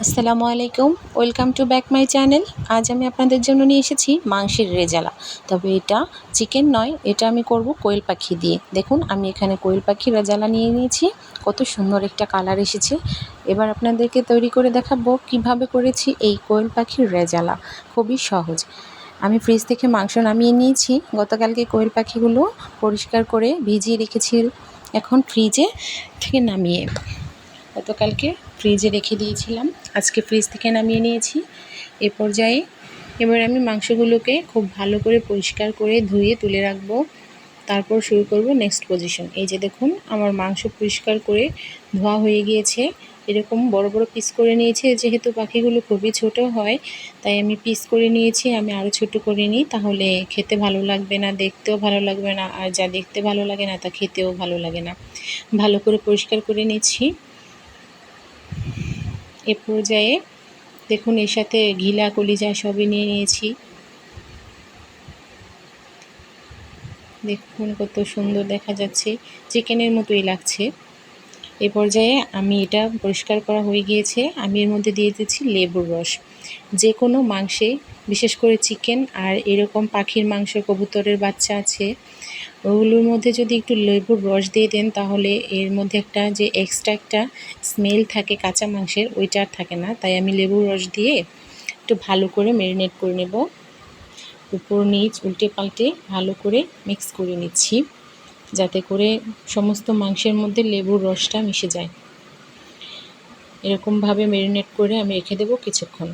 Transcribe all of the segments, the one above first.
আসসালামু আলাইকুম, welcome to back my channel. আজ আমি আপনাদের জন্য নিয়ে এসেছি মাংসের রেজালা। তবে এটা চিকেন নয়, এটা আমি করব কোয়েল পাখি দিয়ে। দেখুন আমি এখানে কোয়েল পাখির রেজালা নিয়ে নিয়েছি। কত সুন্দর একটা কালার এসেছে। এবার আপনাদেরকে তৈরি করে দেখাবো কিভাবে করেছি এই কোয়েল পাখির রেজালা। খুবই সহজ। আমি ফ্রিজ থেকে মাংস নামিয়ে নিয়েছি। গতকালকে কোয়েল পাখিগুলো পরিষ্কার করে ভিজিয়ে রেখেছি, এখন ফ্রিজে থেকে নামিয়ে গতকালকে ফ্রিজে রেখে দিয়েছিলাম, আজকে ফ্রিজ থেকে নামিয়ে নিয়েছি। এ পর্যায়ে এবার আমি মাংসগুলোকে খুব ভালো করে পরিষ্কার করে ধুয়ে তুলে রাখবো। তারপর শুরু করব নেক্সট পজিশন। এই যে দেখুন আমার মাংস পরিষ্কার করে ধোয়া হয়ে গিয়েছে। এরকম বড় বড় পিস করে নিয়েছি, যেহেতু পাখিগুলো খুবই ছোট হয় তাই আমি পিস করে নিয়েছি। আমি আরও ছোট করে নিই, তাহলে খেতে ভালো লাগবে না, দেখতেও ভালো লাগবে না, আর যা দেখতে ভালো লাগে না তা খেতেও ভালো লাগে না। ভালো করে পরিষ্কার করে নিচ্ছি। এ পর্যায়ে দেখুন এর সাথে ঘিলা কলিজা সবই নিয়ে নিয়েছি। দেখুন কত সুন্দর দেখা যাচ্ছে, চিকেনের মতোই লাগছে। এ পর্যায়ে আমি এটা পরিষ্কার করা হয়ে গিয়েছে, আমি এর মধ্যে দিয়ে দিচ্ছি লেবুর রস। যে কোনো মাংসে, বিশেষ করে চিকেন আর এরকম পাখির মাংস, কবুতরের বাচ্চা আছে, ওগুলোর মধ্যে যদি একটু লেবুর রস দিয়ে দেন তাহলে এর মধ্যে একটা যে এক্সট্রা একটা স্মেল থাকে কাঁচা মাংসের, ওইটা আর থাকে না। তাই আমি লেবুর রস দিয়ে একটু ভালো করে ম্যারিনেট করে নেব। উপর নিচ উল্টে পাল্টে ভালো করে মিক্স করে নিচ্ছি, যাতে করে সমস্ত মাংসের মধ্যে লেবুর রসটা মিশে যায়। এরকমভাবে ম্যারিনেট করে আমি রেখে দেবো কিছুক্ষণ।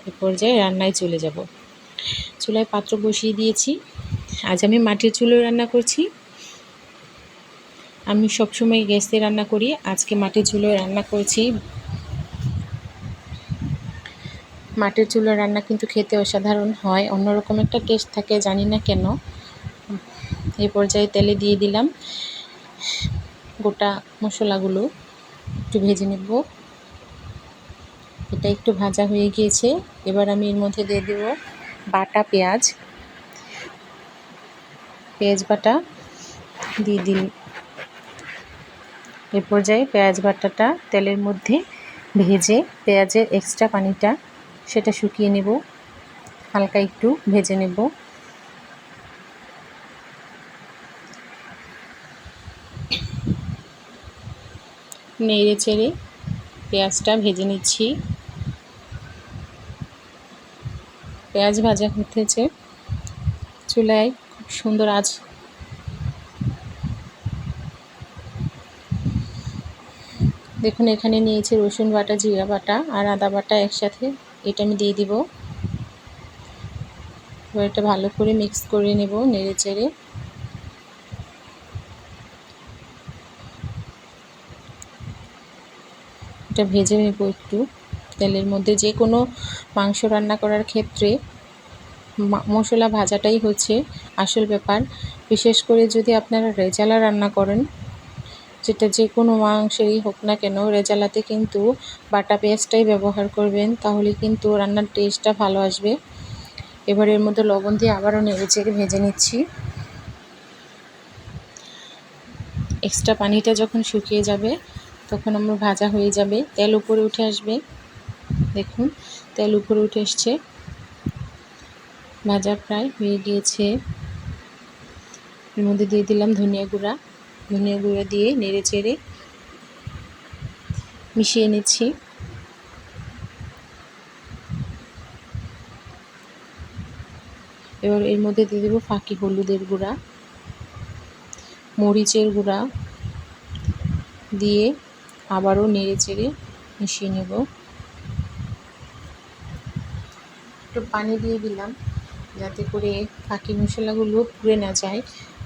এ পর্যায়ে রান্নায় চলে যাব। চুলায় পাত্র বসিয়ে দিয়েছি। আজ আমি মাটির চুলোয় রান্না করছি। আমি সবসময় গ্যাসে রান্না করি, আজকে মাটির চুলোয় রান্না করছি। মাটির চুলোর রান্না কিন্তু খেতে অসাধারণ হয়, অন্যরকম একটা টেস্ট থাকে, জানি না কেন। এই পর্যায়ে তেলে দিয়ে দিলাম গোটা মশলাগুলো, একটু ভেজে নেব। এটা একটু ভাজা হয়ে গিয়েছে। এবার আমি এর মধ্যে দিয়ে দেব বাটা পেঁয়াজ বাটা দিয়ে দিন। এ পর্যায়ে পেঁয়াজ বাটাটা তেলের মধ্যে ভেজে পেঁয়াজের এক্সট্রা পানিটা সেটা শুকিয়ে নেব, হালকা একটু ভেজে নেব। নেড়ে চেড়ে পেঁয়াজটা ভেজে নিচ্ছি। পেঁয়াজ ভাজা হতেছে, চুলায় খুব সুন্দর আঁচ। দেখুন এখানে নিয়েছি রসুন বাটা, জিরা বাটা আর আদা বাটা একসাথে, এটা আমি দিয়ে দিব। এবার এটা ভালো করে মিক্স করে নেব, নেড়ে চেড়ে। এটা ভেজে নেব একটু তেলের মধ্যে। যে কোনো মাংস রান্না করার ক্ষেত্রে মশলা ভাজাটাই হচ্ছে আসল ব্যাপার। বিশেষ করে যদি আপনারা রেজালা রান্না করেন, যেটা যে কোনো মাংসেরই হোক না কেন, রেজালাতে কিন্তু বাটা পেঁয়াজটাই ব্যবহার করবেন, তাহলে কিন্তু রান্নার টেস্টটা ভালো আসবে। এবার এর মধ্যে লবণ দিয়ে আবারও নেড়ে চেড়ে ভেজে নিচ্ছি। এক্সট্রা পানিটা যখন শুকিয়ে যাবে তখন আমার ভাজা হয়ে যাবে, তেল উপরে উঠে আসবে। দেখুন তেল উপরে উঠে এসছে, ভাজা প্রায় হয়ে গিয়েছে। এর মধ্যে দিয়ে দিলাম ধনিয়া গুঁড়া দিয়ে নেড়ে চেড়ে মিশিয়ে নিচ্ছি। এবার এর মধ্যে দিয়ে দেবো ফাঁকি হলুদের গুঁড়া, মরিচের গুঁড়া দিয়ে আবারও নেড়ে চেড়ে মিশিয়ে নেব। একটু পানি দিয়ে দিলাম যাতে করে ফাঁকি মশলাগুলো পুড়ে না যায়।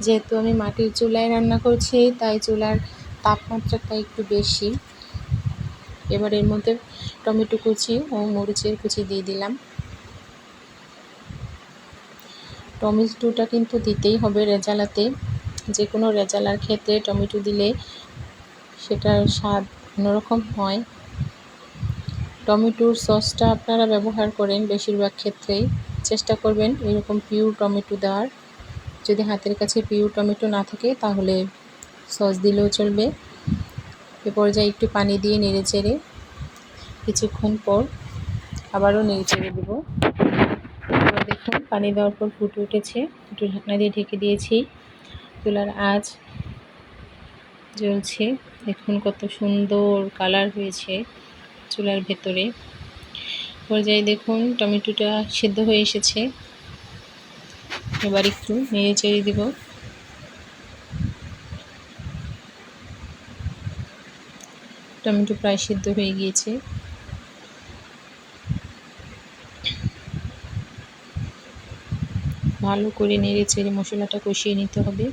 যেহেতু আমি মাটির চুলায় রান্না করছি তাই চুলার তাপমাত্রাটা একটু বেশি। এবার এর মধ্যে টমেটো কুচি ও মরিচের কুচি দিয়ে দিলাম। টমেটোটা কিন্তু দিতেই হবে রেজালাতে, যে কোনো রেজালার ক্ষেত্রে টমেটো দিলে সেটার স্বাদ অন্যরকম হয়। টমেটোর সসটা আপনারা ব্যবহার করেন বেশিরভাগ ক্ষেত্রেই, চেষ্টা করবেন এরকম পিওর টমেটো দেওয়ার। যদি হাতের কাছে পিওর টমেটো না থাকে তাহলে সস দিলেও চলবে। এ পর্যায়ে একটু পানি দিয়ে নেড়ে চেড়ে কিছুক্ষণ পর আবারও নেড়ে চেড়ে দেবো। এবার দেখুন পানি দেওয়ার পর ফুটে উঠেছে, একটু ঢাকনা দিয়ে ঢেকে দিয়েছি। চুলার আঁচ জ্বলছে, দেখুন কত সুন্দর কালার হয়েছে চুলার ভেতরে। পর্যায়ে দেখুন টমেটোটা সিদ্ধ হয়ে এসেছে, এবার একটু নেড়ে চেড়ে দেব। টমেটো প্রায় সিদ্ধ হয়ে গিয়েছে। ভালো করে নেড়ে চেড়ে মশলাটা কষিয়ে নিতে হবে।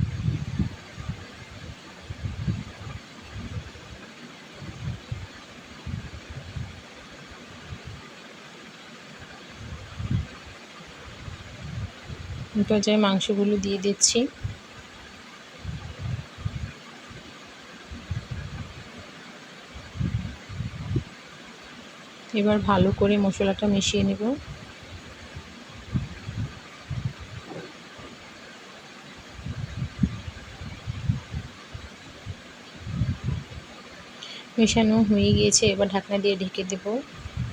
এই পর্যায়ে মাংসগুলো দিয়ে দিচ্ছি। এবার ভালো করে মশলাটা মিশিয়ে নেব। মেশানো হয়ে গিয়েছে, এবার ঢাকনা দিয়ে ঢেকে দেব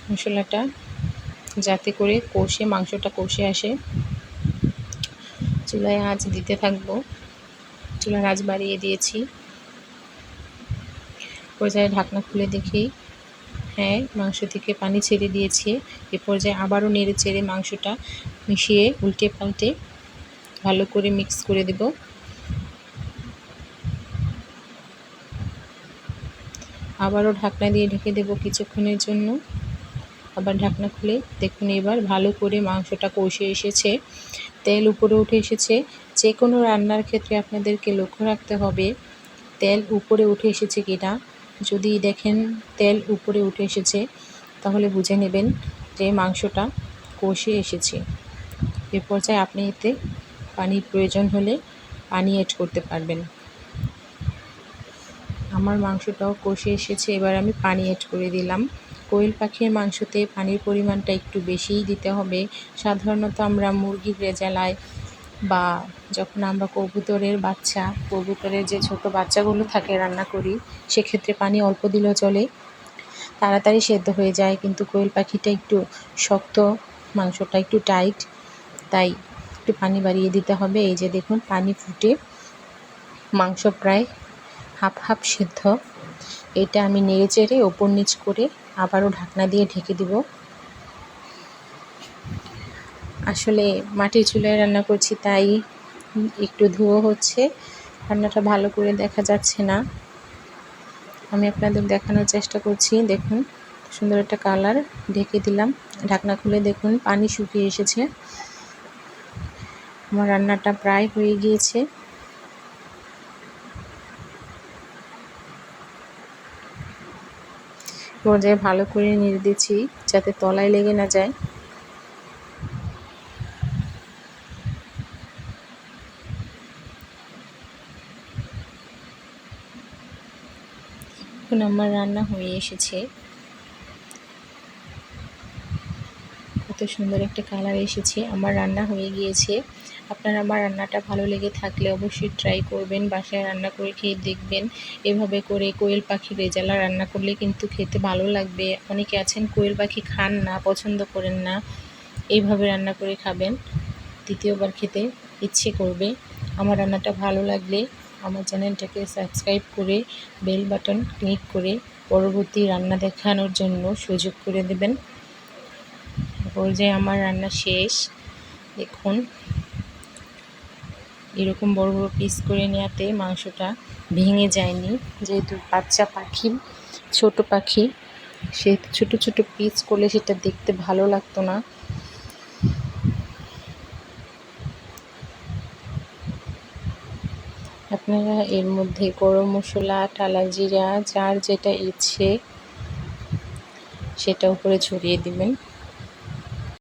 মশলাটা, যাতে করে মাংসটা কষে আসে। চুলায় আঁচ দিতে থাকবো, চুলার আঁচ বাড়িয়ে দিয়েছি। পর্যায়ে ঢাকনা খুলে দেখি, হ্যাঁ, মাংস থেকে পানি ছেড়ে দিয়েছে। এ পর্যায়ে আবারও নেড়ে চেড়ে মাংসটা মিশিয়ে উল্টে পাল্টে ভালো করে মিক্স করে দেব। আবারও ঢাকনা দিয়ে ঢেকে দেব কিছুক্ষণের জন্য। আবার ঢাকনা খুলে দেখুন এবার ভালো করে মাংসটা কষে এসেছে, তেল উপরে উঠে এসেছে। যে কোনো রান্নার ক্ষেত্রে আপনাদেরকে লক্ষ্য রাখতে হবে তেল উপরে উঠে এসেছে কিনা। যদি দেখেন তেল উপরে উঠে এসেছে, তাহলে বুঝে নেবেন যে মাংসটা কষে এসেছে। এ পর্যায়ে আপনি এতে পানির প্রয়োজন হলে পানি অ্যাড করতে পারবেন। আমার মাংসটাও কষে এসেছে, এবার আমি পানি অ্যাড করে দিলাম। কোয়েল পাখির মাংসতে পানির পরিমাণটা একটু বেশিই দিতে হবে। সাধারণত আমরা মুরগির রেজালায় বা যখন আমরা কবুতরের যে ছোট বাচ্চাগুলো থাকে রান্না করি, সেক্ষেত্রে পানি অল্প দিলেও চলে, তাড়াতাড়ি সেদ্ধ হয়ে যায়। কিন্তু কোয়েল পাখিটা একটু শক্ত, মাংসটা একটু টাইট, তাই একটু পানি বাড়িয়ে দিতে হবে। এই যে দেখুন পানি ফুটে মাংস প্রায় হাফ সেদ্ধ। এটা আমি নেড়ে চেড়ে ওপর নিচ করে আবারও ঢাকনা দিয়ে ঢেকে দিব। আসলে মাটির চুলায় রান্না করছি, তাই একটু ধোঁয়া হচ্ছে, রান্নাটা ভালো করে দেখা যাচ্ছে না। আমি আপনাদের দেখানোর চেষ্টা করছি। দেখুন সুন্দর একটা কালার। ঢেকে দিলাম, ঢাকনা খুলে দেখুন পানি শুকিয়ে এসেছে। আমার রান্নাটা প্রায় হয়ে গিয়েছে। পর্যায়ে ভালো করে নেড়ে দিচ্ছি যাতে তলায় লেগে না যায়। এখন আমার রান্না হয়ে এসেছে, কত সুন্দর একটা কালার এসেছে। আমার রান্না হয়ে গিয়েছে। আপনারা আমার রান্নাটা ভালো লেগে থাকলে অবশ্যই ট্রাই করবেন, বাসায় রান্না করে খেয়ে দেখবেন। এভাবে করে কোয়েল পাখির রেজালা রান্না করলে কিন্তু খেতে ভালো লাগবে। অনেকে আছেন কোয়েল পাখি খান না, পছন্দ করেন না, এইভাবে রান্না করে খাবেন, দ্বিতীয়বার খেতে ইচ্ছে করবে। আমার রান্নাটা ভালো লাগলে আমার চ্যানেলটাকে সাবস্ক্রাইব করে বেল বাটন ক্লিক করে পরবর্তী রান্না দেখানোর জন্য সুযোগ করে দেবেন। পর্যায়ে আমার রান্না শেষ। দেখুন এরকম বড় বড় পিস করে নেওয়াতে মাংসটা ভেঙে যায়নি, যেহেতু বাচ্চা পাখি, ছোট পাখি, সে ছোট ছোট পিস করলে সেটা দেখতে ভালো লাগতো না। আপনারা এর মধ্যে গরম মশলা, টালা জিরা, যার যেটা ইচ্ছে সেটা উপরে ছড়িয়ে দিবেন।